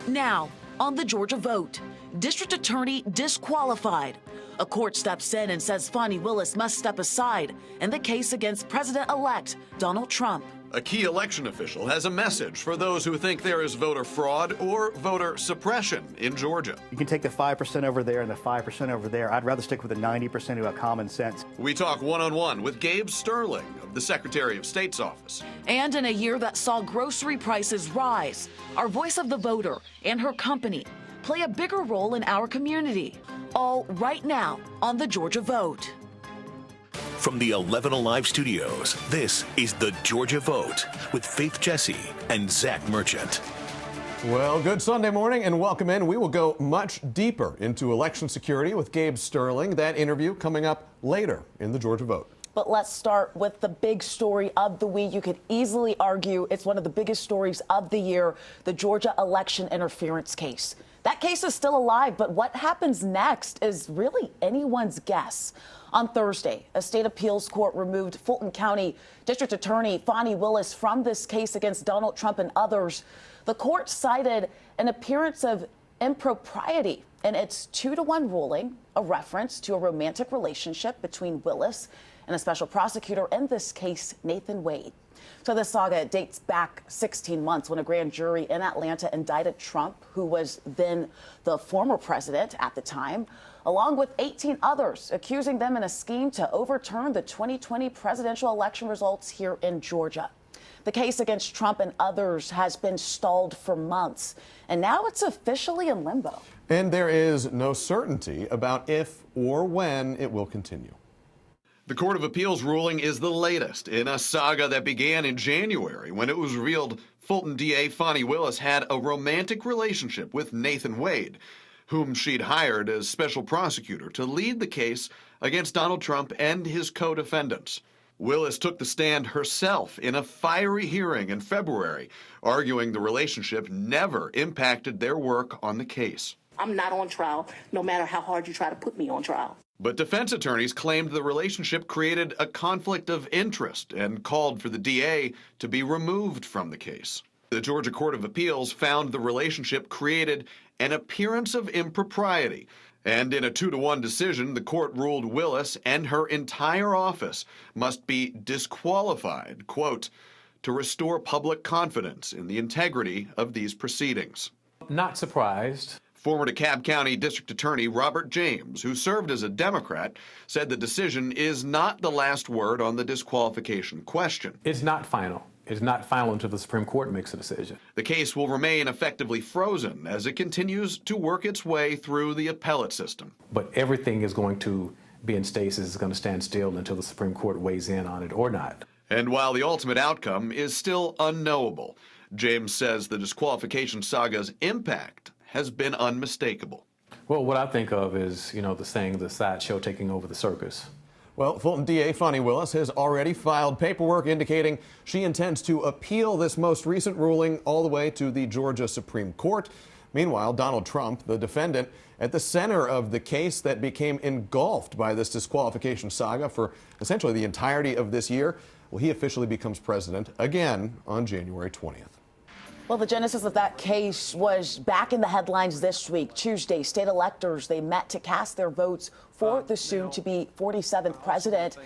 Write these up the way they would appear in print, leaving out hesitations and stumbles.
Now, on the Georgia vote, District Attorney disqualified. A court steps in and says Fani Willis must step aside in the case against President-elect Donald Trump. A key election official has a message for those who think there is voter fraud or voter suppression in Georgia. You can take the 5% over there and the 5% over there. I'd rather stick with the 90% who have common sense. We talk one-on-one with Gabe Sterling of the Secretary of State's office. And in a year that saw grocery prices rise, our voice of the voter and her company play a bigger role in our community. All right now on the Georgia Vote. From the 11 Alive studios, this is the Georgia Vote with Faith Jesse and Zach Merchant. Well, good Sunday morning and welcome in. We will go much deeper into election security with Gabe Sterling. That interview coming up later in the Georgia Vote. But let's start with the big story of the week. You could easily argue it's one of the biggest stories of the year, the Georgia election interference case. That case is still alive, but what happens next is really anyone's guess. On Thursday, a state appeals court removed Fulton County District Attorney Fani Willis from this case against Donald Trump and others. The court cited an appearance of impropriety in its 2-to-1 ruling, a reference to a romantic relationship between Willis and a special prosecutor in this case, Nathan Wade. So this saga dates back 16 months when a grand jury in Atlanta indicted Trump, who was then the former president at the time, along with 18 others, accusing them in a scheme to overturn the 2020 presidential election results here in Georgia. The case against Trump and others has been stalled for months, and now it's officially in limbo. And there is no certainty about if or when it will continue. The Court of Appeals ruling is the latest in a saga that began in January when it was revealed Fulton DA Fani Willis had a romantic relationship with Nathan Wade, whom she'd hired as special prosecutor to lead the case against Donald Trump and his co-defendants. Willis took the stand herself in a fiery hearing in February, arguing the relationship never impacted their work on the case. I'm not on trial, no matter how hard you try to put me on trial. But defense attorneys claimed the relationship created a conflict of interest and called for the DA to be removed from the case. The Georgia Court of Appeals found the relationship created an appearance of impropriety, and in a 2-to-1 decision, the court ruled Willis and her entire office must be disqualified, quote, to restore public confidence in the integrity of these proceedings. Not surprised. Former DeKalb County District Attorney Robert James, who served as a Democrat, said the decision is not the last word on the disqualification question. It's not final. It's not final until the Supreme Court makes a decision. The case will remain effectively frozen as it continues to work its way through the appellate system. But everything is going to be in stasis, is going to stand still until the Supreme Court weighs in on it or not. And while the ultimate outcome is still unknowable, James says the disqualification saga's impact has been unmistakable. Well, what I think of is, the saying, the sideshow taking over the circus. Well, Fulton DA Fani Willis has already filed paperwork indicating she intends to appeal this most recent ruling all the way to the Georgia Supreme Court. Meanwhile, Donald Trump, the defendant, at the center of the case that became engulfed by this disqualification saga for essentially the entirety of this year, well, he officially becomes president again on January 20th. Well, the genesis of that case was back in the headlines this week. Tuesday, state electors, they met to cast their votes for the soon-to-be 47th president.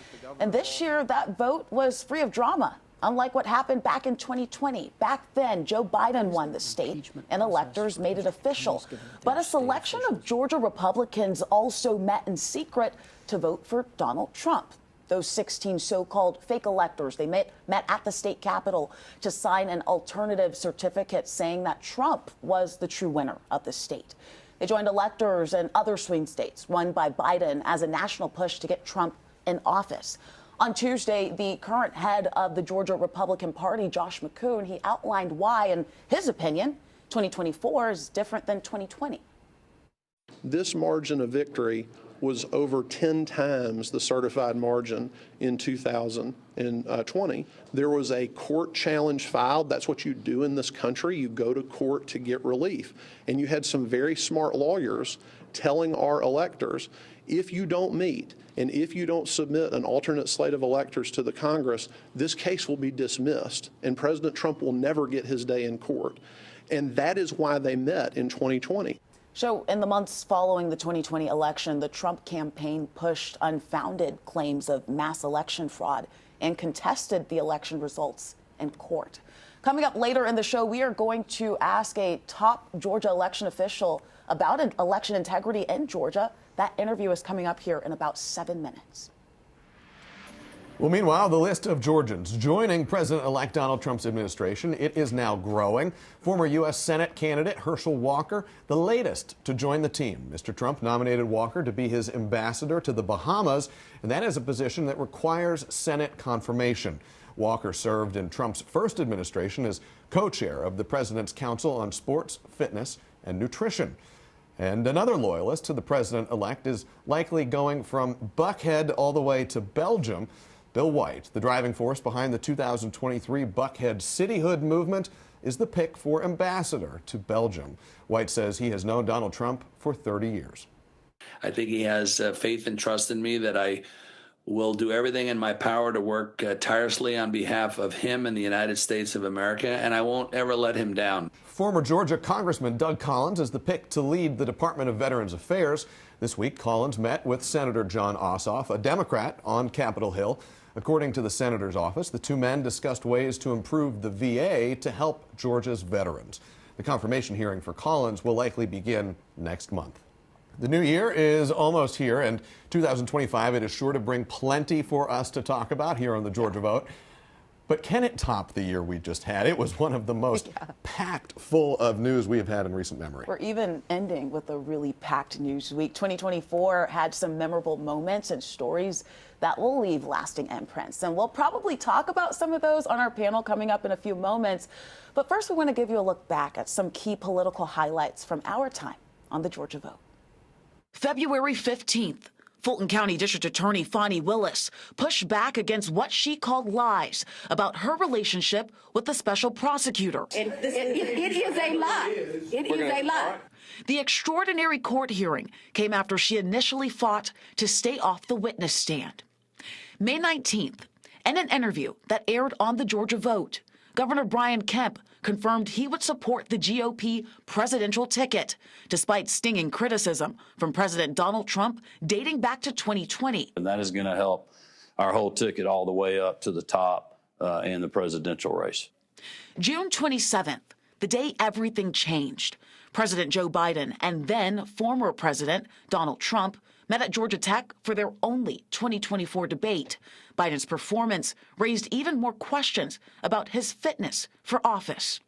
And this year, that vote was free of drama, unlike what happened back in 2020. Back then, Joe Biden won the state, and electors made it official. But a selection of Georgia Republicans also met in secret to vote for Donald Trump. Those 16 so-called fake electors, they met at the state capitol to sign an alternative certificate saying that Trump was the true winner of the state. They joined electors in other swing states won by Biden as a national push to get Trump in office. On Tuesday, the current head of the Georgia Republican Party, Josh McCoon, he outlined why, in his opinion, 2024 is different than 2020. This margin of victory was over 10 times the certified margin in 2020. There was a court challenge filed. That's what you do in this country. You go to court to get relief. And you had some very smart lawyers telling our electors, if you don't meet and if you don't submit an alternate slate of electors to the Congress, this case will be dismissed and President Trump will never get his day in court. And that is why they met in 2020. So in the months following the 2020 election, the Trump campaign pushed unfounded claims of mass election fraud and contested the election results in court. Coming up later in the show, we are going to ask a top Georgia election official about election integrity in Georgia. That interview is coming up here in about 7 minutes. Well, meanwhile, the list of Georgians joining President-elect Donald Trump's administration, it is now growing. Former U.S. Senate candidate Herschel Walker, the latest to join the team. Mr. Trump nominated Walker to be his ambassador to the Bahamas, and that is a position that requires Senate confirmation. Walker served in Trump's first administration as co-chair of the President's Council on Sports, Fitness, and Nutrition. And another loyalist to the president-elect is likely going from Buckhead all the way to Belgium. Bill White, the driving force behind the 2023 Buckhead cityhood movement, is the pick for ambassador to Belgium. White says he has known Donald Trump for 30 years. I think he has faith and trust in me that I will do everything in my power to work tirelessly on behalf of him and the United States of America, and I won't ever let him down. Former Georgia Congressman Doug Collins is the pick to lead the Department of Veterans Affairs. This week, Collins met with Senator John Ossoff, a Democrat, on Capitol Hill. According to the senator's office, the two men discussed ways to improve the VA to help Georgia's veterans. The confirmation hearing for Collins will likely begin next month. The new year is almost here, and 2025, it is sure to bring plenty for us to talk about here on the Georgia Vote. But can it top the year we just had? It was one of the most packed full of news we have had in recent memory. We're even ending with a really packed news week. 2024 had some memorable moments and stories that will leave lasting imprints. And we'll probably talk about some of those on our panel coming up in a few moments. But first, we want to give you a look back at some key political highlights from our time on the Georgia Vote. February 15th. Fulton County District Attorney Fani Willis pushed back against what she called lies about her relationship with the special prosecutor. It is a lie. It is a lie. The extraordinary court hearing came after she initially fought to stay off the witness stand. May 19th, in an interview that aired on the Georgia Vote, Governor Brian Kemp confirmed he would support the GOP presidential ticket, despite stinging criticism from President Donald Trump dating back to 2020. And that is going to help our whole ticket all the way up to the top in the presidential race. June 27th, the day everything changed. President Joe Biden and then former President Donald Trump met at Georgia Tech for their only 2024 debate. Biden's performance raised even more questions about his fitness for office.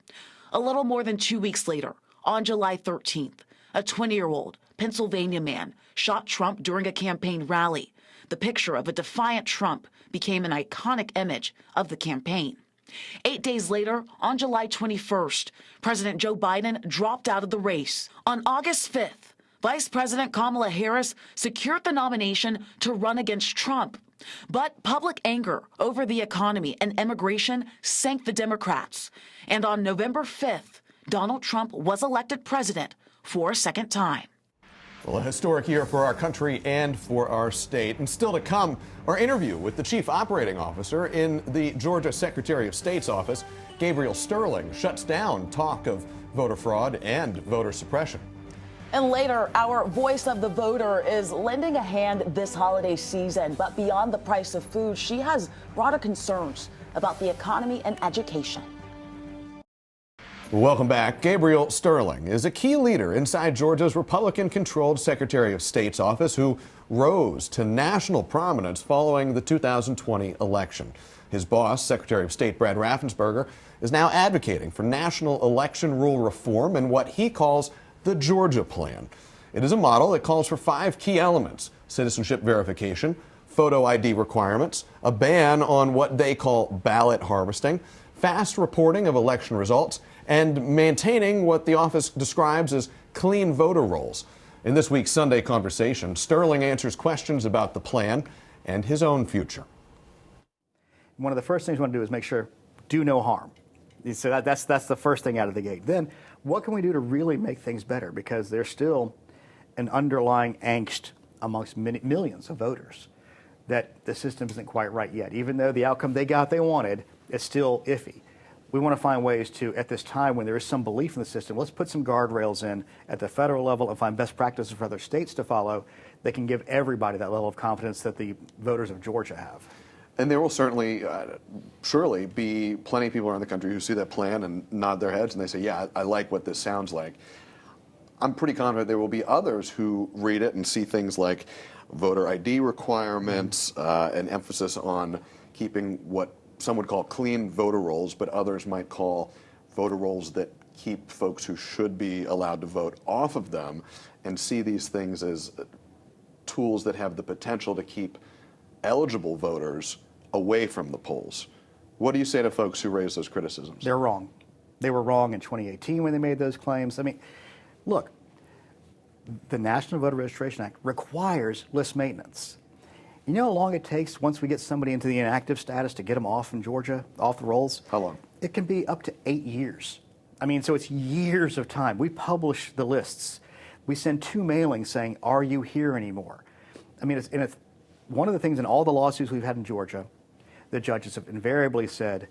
A little more than 2 weeks later, on July 13th, a 20-year-old Pennsylvania man shot Trump during a campaign rally. The picture of a defiant Trump became an iconic image of the campaign. 8 days later, on July 21st, President Joe Biden dropped out of the race. On August 5th, Vice President Kamala Harris secured the nomination to run against Trump. But public anger over the economy and immigration sank the Democrats. And on November 5th, Donald Trump was elected president for a second time. Well, a historic year for our country and for our state. And still to come, our interview with the chief operating officer in the Georgia Secretary of State's office. Gabe Sterling shuts down talk of voter fraud and voter suppression. And later, our voice of the voter is lending a hand this holiday season. But beyond the price of food, she has broader concerns about the economy and education. Welcome back. Gabriel Sterling is a key leader inside Georgia's Republican-controlled Secretary of State's office who rose to national prominence following the 2020 election. His boss, Secretary of State Brad Raffensperger, is now advocating for national election rule reform and what he calls the Georgia Plan. It is a model that calls for 5 key elements: citizenship verification, photo ID requirements, a ban on what they call ballot harvesting, fast reporting of election results, and maintaining what the office describes as clean voter rolls. In this week's Sunday Conversation, Sterling answers questions about the plan and his own future. One of the first things we want to do is make sure do no harm. So that's the first thing out of the gate. Then what can we do to really make things better? Because there's still an underlying angst amongst millions of voters that the system isn't quite right yet. Even though the outcome they wanted, it's still iffy. we want to find ways to, at this time when there is some belief in the system, let's put some guardrails in at the federal level and find best practices for other states to follow that can give everybody that level of confidence that the voters of Georgia have. And there will certainly, surely be plenty of people around the country who see that plan and nod their heads and they say, yeah, I like what this sounds like. I'm pretty confident there will be others who read it and see things like voter ID requirements, an emphasis on keeping what some would call clean voter rolls, but others might call voter rolls that keep folks who should be allowed to vote off of them, and see these things as tools that have the potential to keep eligible voters away from the polls. What do you say to folks who raise those criticisms? They're wrong. They were wrong in 2018 when they made those claims. I mean, look, the National Voter Registration Act requires list maintenance. You know how long it takes once we get somebody into the inactive status to get them off in Georgia, off the rolls? How long? It can be up to 8 years. I mean, so it's years of time. We publish the lists. We send 2 mailings saying, are you here anymore? I mean, it's one of the things in all the lawsuits we've had in Georgia, the judges have invariably said,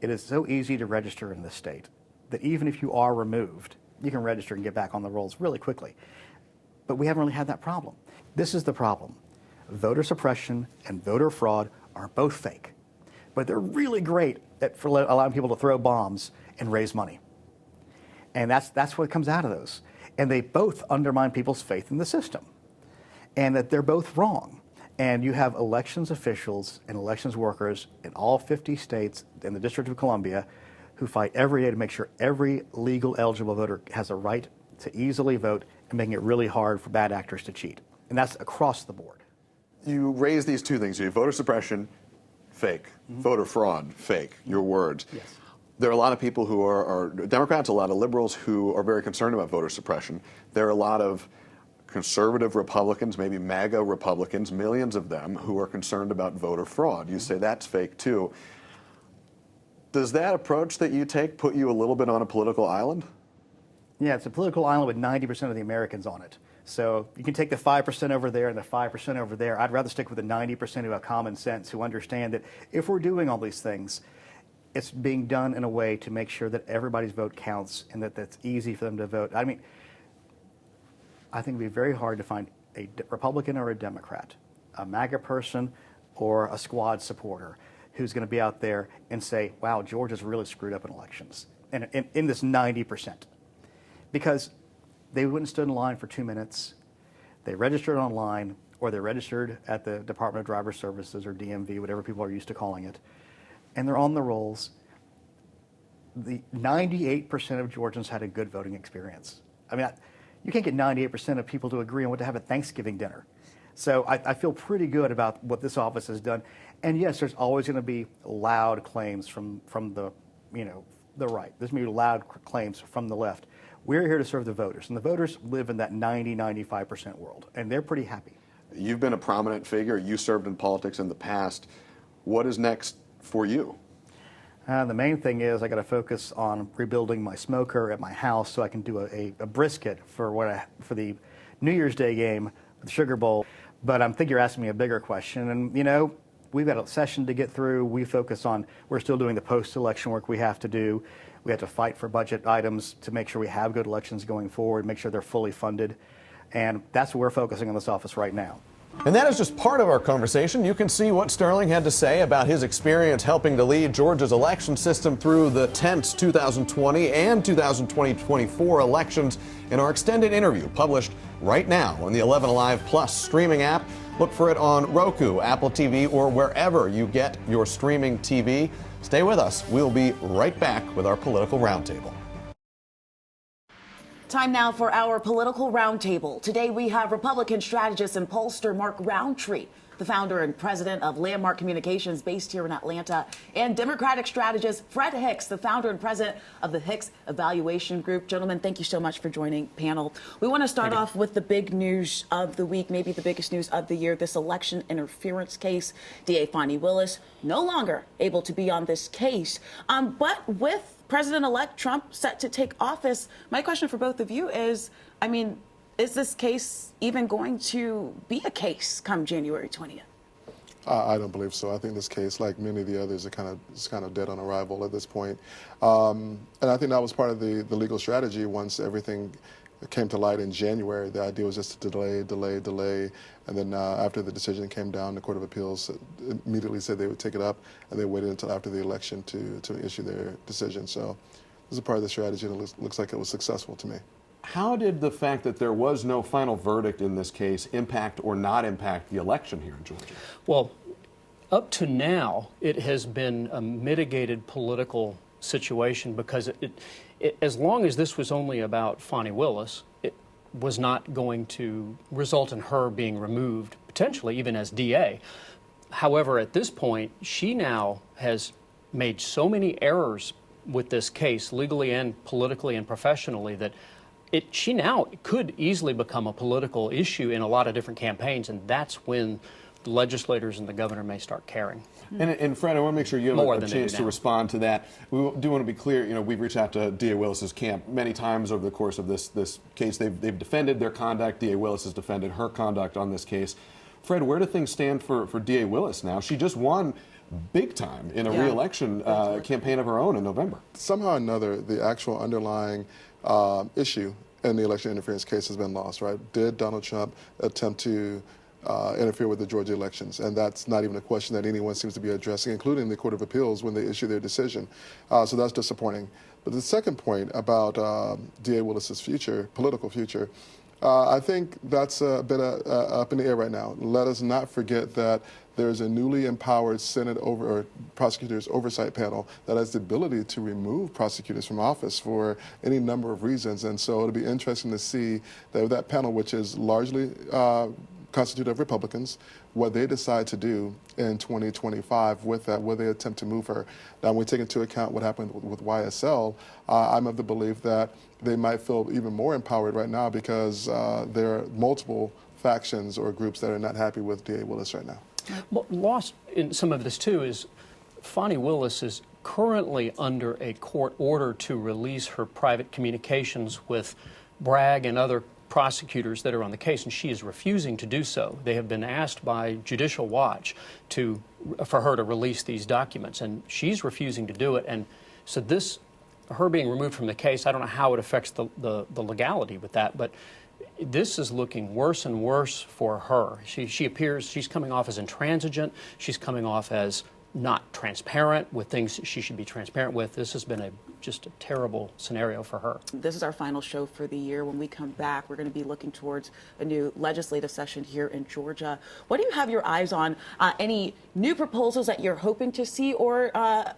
it is so easy to register in this state that even if you are removed, you can register and get back on the rolls really quickly. But we haven't really had that problem. This is the problem. Voter suppression and voter fraud are both fake, but they're really great at allowing people to throw bombs and raise money. And that's what comes out of those. And they both undermine people's faith in the system, and that they're both wrong. And you have elections officials and elections workers in all 50 states and the District of Columbia who fight every day to make sure every legal eligible voter has a right to easily vote, and making it really hard for bad actors to cheat. And that's across the board. You raise these 2 things. You have voter suppression, fake. Voter fraud, fake. Your words. Yes. There are a lot of people who are Democrats, a lot of liberals who are very concerned about voter suppression. There are a lot of conservative Republicans, maybe MAGA Republicans, millions of them, who are concerned about voter fraud. You say that's fake too. Does that approach that you take put you a little bit on a political island? Yeah, it's a political island with 90% of the Americans on it. So you can take the 5% over there and the 5% over there. I'd rather stick with the 90% who have common sense, who understand that if we're doing all these things, it's being done in a way to make sure that everybody's vote counts and that that's easy for them to vote. I mean, I think it'd be very hard to find a Republican or a Democrat, a MAGA person or a squad supporter who's going to be out there and say, wow, Georgia's really screwed up in elections, and in this 90%. Because they wouldn't stood in line for 2 minutes. They registered online, or they registered at the Department of Driver Services, or DMV, whatever people are used to calling it, and they're on the rolls. The 98% of Georgians had a good voting experience. I mean, you can't get 98% of people to agree on what to have at Thanksgiving dinner. So I feel pretty good about what this office has done. And yes, there's always going to be loud claims from the right. There's going to be loud claims from the left. We're here to serve the voters, and the voters live in that 90-95% world, and they're pretty happy. You've been a prominent figure. You served in politics in the past. What is next for you? The main thing is I got to focus on rebuilding my smoker at my house so I can do a brisket for the New Year's Day game, the Sugar Bowl. But I think you're asking me a bigger question, and we've got a session to get through. We're still doing the post-election work we have to do. We have to fight for budget items to make sure we have good elections going forward, make sure they're fully funded. And that's what we're focusing on this office right now. And that is just part of our conversation. You can see what Sterling had to say about his experience helping to lead Georgia's election system through the tense 2020 and 2024 elections in our extended interview published right now on the 11 Alive Plus streaming app. Look for it on Roku, Apple TV, or wherever you get your streaming TV. Stay with us. We'll be right back with our political roundtable. Time now for our political roundtable. Today we have Republican strategist and pollster Mark Roundtree, the founder and president of Landmark Communications based here in Atlanta, and Democratic strategist Fred Hicks, the founder and president of the Hicks Evaluation Group. Gentlemen, thank you so much for joining panel. We want to start off with the big news of the week, maybe the biggest news of the year, this election interference case. DA Fani Willis no longer able to be on this case, but with President-elect Trump set to take office, my question for both of you is, is this case even going to be a case come January 20th? I don't believe so. I think this case, like many of the others, is kind of dead on arrival at this point. And I think that was part of the legal strategy once everything came to light in January. The idea was just to delay. And then after the decision came down, the Court of Appeals immediately said they would take it up, and they waited until after the election to issue their decision. So this is a part of the strategy, and it looks like it was successful to me. How did the fact that there was no final verdict in this case impact or not impact the election here in Georgia? Well, up to now, it has been a mitigated political situation because as long as this was only about Fani Willis, it was not going to result in her being removed, potentially even as DA. However, at this point, she now has made so many errors with this case, legally and politically and professionally, that she now could easily become a political issue in a lot of different campaigns, and that's when the legislators and the governor may start caring. And Fred, I want to make sure you have a chance to respond to that. We do want to be clear, we've reached out to DA Willis's camp many times over the course of this case. They've defended their conduct. DA Willis has defended her conduct on this case. Fred, where do things stand for DA Willis now? She just won big time in a re-election campaign of her own in November. Somehow or another, the actual underlying issue in the election interference case has been lost, right? Did Donald Trump attempt to interfere with the Georgia elections? And that's not even a question that anyone seems to be addressing, including the Court of Appeals when they issue their decision. So that's disappointing. But the second point about DA Willis's political future, I think that's a bit up in the air right now. Let us not forget that there's a newly empowered Senate or prosecutors oversight panel that has the ability to remove prosecutors from office for any number of reasons. And so it'll be interesting to see that panel, which is largely constituted of Republicans, what they decide to do in 2025 with that, will they attempt to move her? Now, when we take into account what happened with YSL, I'm of the belief that they might feel even more empowered right now because there are multiple factions or groups that are not happy with DA Willis right now. Well, lost in some of this, too, is Fani Willis is currently under a court order to release her private communications with Bragg and other prosecutors that are on the case, and she is refusing to do so. They have been asked by Judicial Watch for her to release these documents, and she's refusing to do it. And so her being removed from the case, I don't know how it affects the legality with that, but this is looking worse and worse for her. She appears, she's coming off as intransigent, she's coming off as not transparent with things she should be transparent with. This has been just a terrible scenario for her. This is our final show for the year. When we come back, we're going to be looking towards a new legislative session here in Georgia. What do you have your eyes on? Any new proposals that you're hoping to see, or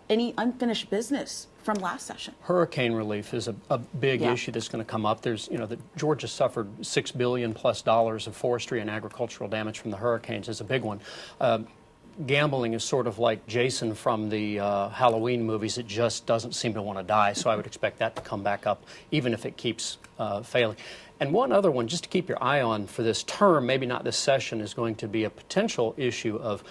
any unfinished business from last session? Hurricane relief is a big issue that's going to come up. There's, Georgia suffered $6 billion+ of forestry and agricultural damage from the hurricanes is a big one. Gambling is sort of like Jason from the Halloween movies. It just doesn't seem to want to die, so I would expect that to come back up, even if it keeps failing. And one other one, just to keep your eye on for this term, maybe not this session, is going to be a potential issue of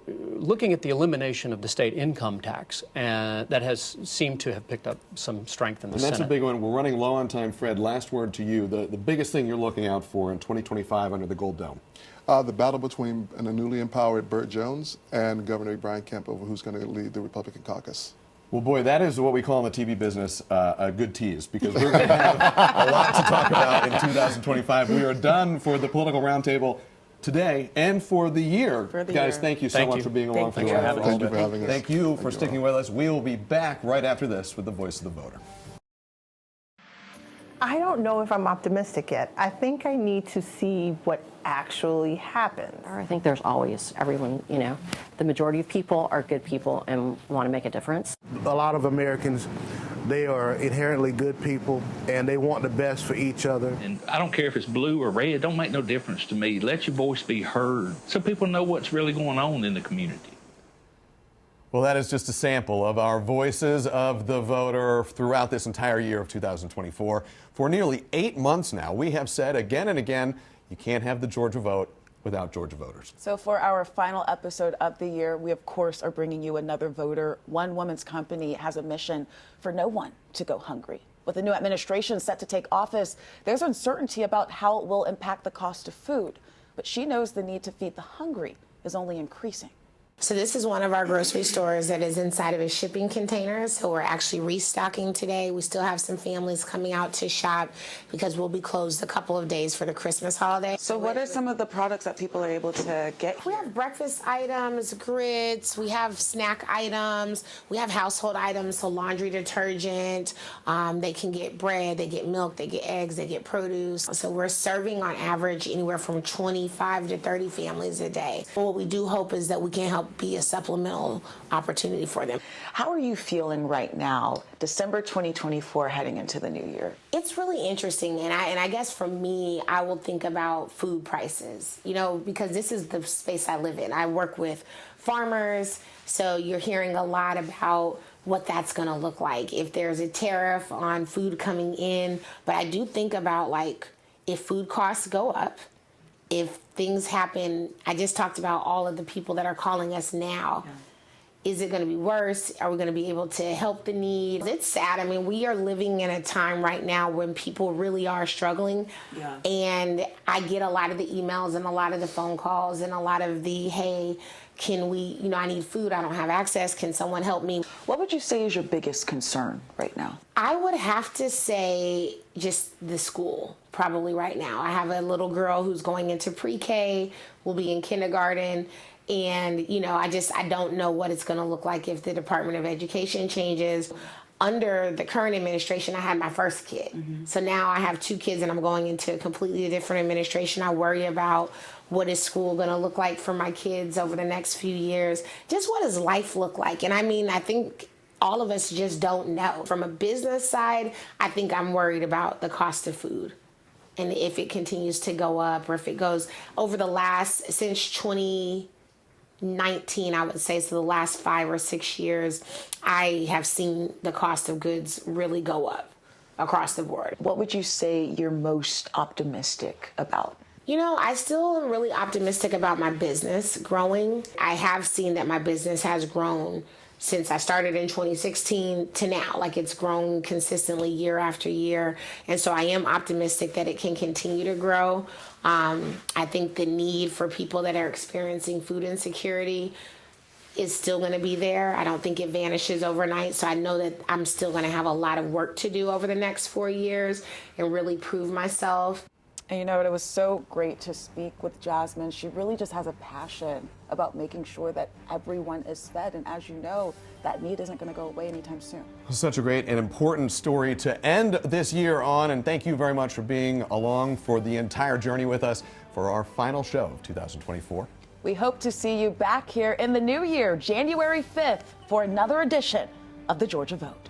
looking at the elimination of the state income tax, and that has seemed to have picked up some strength in the Senate. And that's a big one. We're running low on time. Fred, last word to you. The biggest thing you're looking out for in 2025 under the Gold Dome? The battle between a newly empowered Burt Jones and Governor Brian Kemp over who's going to lead the Republican caucus. Well, boy, that is what we call in the TV business a good tease, because we're going to have a lot to talk about in 2025. We are done for the Political Roundtable today and for the year. Guys, thank you so much for being along for the ride. Thank you for having us. Thank you for sticking with us. We will be back right after this with the Voice of the Voter. I don't know if I'm optimistic yet. I think I need to see what actually happens. I think there's always everyone, the majority of people are good people and want to make a difference. A lot of Americans, they are inherently good people and they want the best for each other. And I don't care if it's blue or red, it don't make no difference to me. Let your voice be heard so people know what's really going on in the community. Well, that is just a sample of our Voices of the Voter throughout this entire year of 2024. For nearly 8 months now, we have said again and again, you can't have the Georgia vote without Georgia voters. So for our final episode of the year, we of course are bringing you another voter. One Woman's Company has a mission for no one to go hungry. With the new administration set to take office, there's uncertainty about how it will impact the cost of food. But she knows the need to feed the hungry is only increasing. So this is one of our grocery stores that is inside of a shipping container. So we're actually restocking today. We still have some families coming out to shop because we'll be closed a couple of days for the Christmas holiday. So what are some of the products that people are able to get here? We have breakfast items, grits, we have snack items, we have household items, so laundry detergent, they can get bread, they get milk, they get eggs, they get produce. So we're serving on average anywhere from 25 to 30 families a day. What we do hope is that we can help be a supplemental opportunity for them. How are you feeling right now, December 2024, heading into the new year? It's really interesting, and I guess for me, I will think about food prices, you know, because this is the space I live in. I work with farmers, so you're hearing a lot about what that's going to look like if there's a tariff on food coming in. But I do think about, like, if food costs go up, if things happen, I just talked about all of the people that are calling us now. Yeah. Is it going to be worse? Are we going to be able to help the need? It's sad. I mean, we are living in a time right now when people really are struggling. Yeah. And I get a lot of the emails and a lot of the phone calls and a lot of the, hey, can we, you know, I need food, I don't have access, can someone help me? What would you say is your biggest concern right now? I would have to say just the school, probably right now. I have a little girl who's going into pre-K, will be in kindergarten, and, you know, I don't know what it's going to look like if the Department of Education changes. Under the current administration, I had my first kid. Mm-hmm. So now I have two kids and I'm going into a completely different administration. I worry about what is school going to look like for my kids over the next few years. Just what does life look like? And I mean, I think all of us just don't know. From a business side, I think I'm worried about the cost of food. And if it continues to go up or if it goes over since 2019, I would say, so the last 5 or 6 years, I have seen the cost of goods really go up across the board. What would you say you're most optimistic about? You know, I still am really optimistic about my business growing. I have seen that my business has grown since I started in 2016 to now. Like, it's grown consistently year after year. And so I am optimistic that it can continue to grow. I think the need for people that are experiencing food insecurity is still going to be there. I don't think it vanishes overnight. So I know that I'm still going to have a lot of work to do over the next 4 years and really prove myself. And you know, it was so great to speak with Jasmine. She really just has a passion about making sure that everyone is fed. And as you know, that need isn't going to go away anytime soon. Such a great and important story to end this year on. And thank you very much for being along for the entire journey with us for our final show of 2024. We hope to see you back here in the new year, January 5th, for another edition of the Georgia Vote.